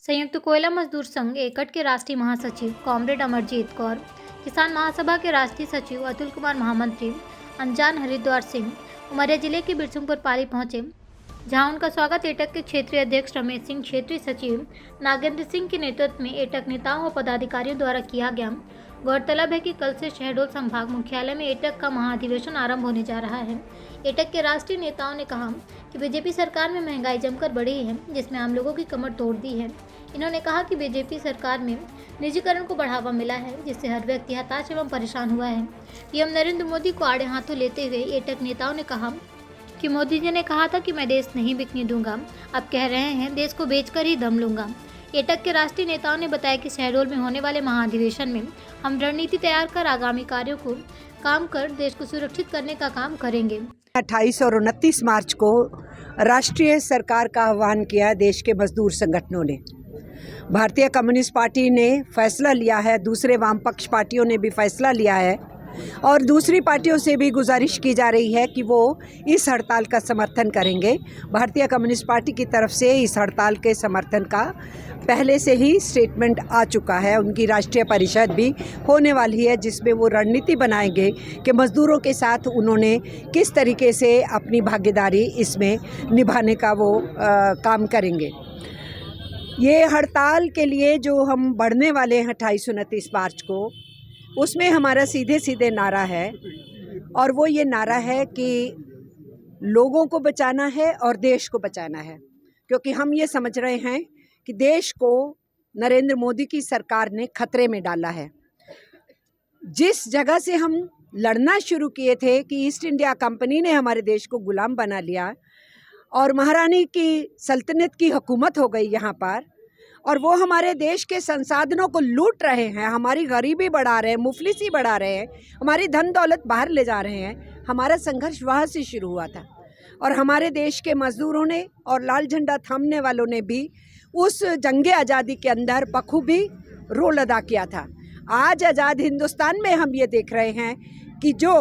संयुक्त कोयला मजदूर संघ एकट के राष्ट्रीय महासचिव कॉमरेड अमरजीत कौर, किसान महासभा के राष्ट्रीय सचिव अतुल कुमार, महामंत्री अनजान हरिद्वार सिंह उमरिया जिले के बिरसिंहपुर पाली पहुंचे, जहां उनका स्वागत एटक के क्षेत्रीय अध्यक्ष रमेश सिंह, क्षेत्रीय सचिव नागेंद्र सिंह के नेतृत्व में एटक नेताओं और पदाधिकारियों द्वारा किया गया। गौरतलब है कि कल से शहडोल संभाग मुख्यालय में एटक का महाधिवेशन आरंभ होने जा रहा है। एटक के राष्ट्रीय नेताओं ने कहा कि बीजेपी सरकार में महंगाई जमकर बढ़ी है, जिसमें आम लोगों की कमर तोड़ दी है। इन्होंने कहा कि बीजेपी सरकार में निजीकरण को बढ़ावा मिला है, जिससे हर व्यक्ति हताश एवं परेशान हुआ है। पीएम नरेंद्र मोदी को आड़े हाथों लेते हुए एटक नेताओं ने कहा कि मोदी जी ने कहा था कि मैं देश नहीं बिकने दूंगा, अब कह रहे हैं देश को बेचकर ही दम लूंगा। एटक के राष्ट्रीय नेताओं ने बताया कि शहडोल में होने वाले महाधिवेशन में हम रणनीति तैयार कर आगामी कार्यों को काम कर देश को सुरक्षित करने का काम करेंगे। 28 और 29 मार्च को राष्ट्रीय सरकार का आह्वान किया देश के मजदूर संगठनों ने। भारतीय कम्युनिस्ट पार्टी ने फैसला लिया है, दूसरे वामपक्ष पार्टियों ने भी फैसला लिया है और दूसरी पार्टियों से भी गुजारिश की जा रही है कि वो इस हड़ताल का समर्थन करेंगे। भारतीय कम्युनिस्ट पार्टी की तरफ से इस हड़ताल के समर्थन का पहले से ही स्टेटमेंट आ चुका है। उनकी राष्ट्रीय परिषद भी होने वाली है, जिसमें वो रणनीति बनाएंगे कि मज़दूरों के साथ उन्होंने किस तरीके से अपनी भागीदारी इसमें निभाने का वो काम करेंगे। ये हड़ताल के लिए जो हम बढ़ने वाले हैं 28-29 मार्च को, उसमें हमारा सीधे सीधे नारा है और वो ये नारा है कि लोगों को बचाना है और देश को बचाना है, क्योंकि हम ये समझ रहे हैं कि देश को नरेंद्र मोदी की सरकार ने खतरे में डाला है। जिस जगह से हम लड़ना शुरू किए थे कि ईस्ट इंडिया कंपनी ने हमारे देश को गुलाम बना लिया और महारानी की सल्तनत की हुकूमत हो गई यहाँ पर, और वो हमारे देश के संसाधनों को लूट रहे हैं, हमारी गरीबी बढ़ा रहे हैं, मुफलिसी बढ़ा रहे हैं, हमारी धन दौलत बाहर ले जा रहे हैं। हमारा संघर्ष वहाँ से शुरू हुआ था और हमारे देश के मजदूरों ने और लाल झंडा थामने वालों ने भी उस जंगे आज़ादी के अंदर बखूबी रोल अदा किया था। आज आज़ाद हिंदुस्तान में हम ये देख रहे हैं कि जो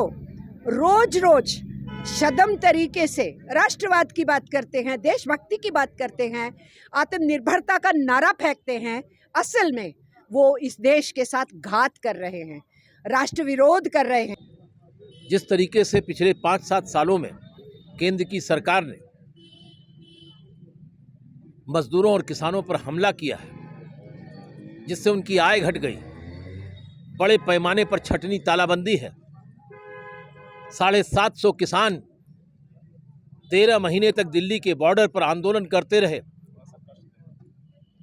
रोज रोज शदम तरीके से राष्ट्रवाद की बात करते हैं, देशभक्ति की बात करते हैं, आत्मनिर्भरता का नारा फेंकते हैं, असल में वो इस देश के साथ घात कर रहे हैं, राष्ट्र विरोध कर रहे हैं। जिस तरीके से पिछले 5-7 सालों में केंद्र की सरकार ने मजदूरों और किसानों पर हमला किया है, जिससे उनकी आय घट गई, बड़े पैमाने पर छटनी तालाबंदी है, 750 किसान 13 महीने तक दिल्ली के बॉर्डर पर आंदोलन करते रहे,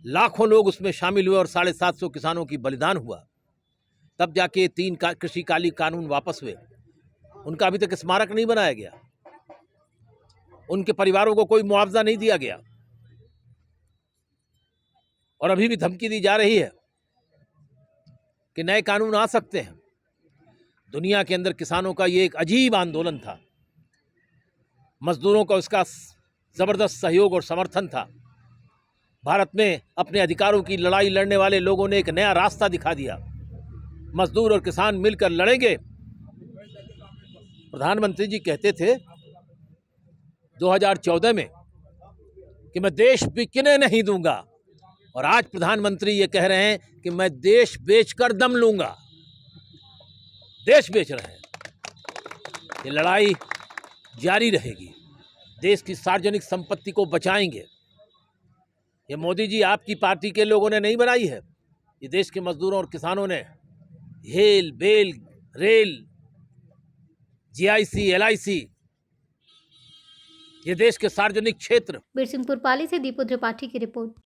लाखों लोग उसमें शामिल हुए और 750 किसानों की बलिदान हुआ। तब जाके 3 कृषि काली कानून वापस हुए। उनका अभी तक स्मारक नहीं बनाया गया, उनके परिवारों को कोई मुआवजा नहीं दिया गया और अभी भी धमकी दी जा रही है कि नए कानून आ सकते हैं। दुनिया के अंदर किसानों का ये एक अजीब आंदोलन था, मजदूरों का उसका ज़बरदस्त सहयोग और समर्थन था। भारत में अपने अधिकारों की लड़ाई लड़ने वाले लोगों ने एक नया रास्ता दिखा दिया। मजदूर और किसान मिलकर लड़ेंगे। प्रधानमंत्री जी कहते थे 2014 में कि मैं देश बिकने नहीं दूंगा, और आज प्रधानमंत्री ये कह रहे हैं कि मैं देश बेचकर दम लूंगा। देश बेच रहे हैं। ये लड़ाई जारी रहेगी, देश की सार्वजनिक संपत्ति को बचाएंगे। ये मोदी जी आपकी पार्टी के लोगों ने नहीं बनाई है, ये देश के मजदूरों और किसानों ने HAL BEL rail GIC LIC, ये देश के सार्वजनिक क्षेत्र। बिरसिंहपुर पाली से दीपू त्रिपाठी की रिपोर्ट।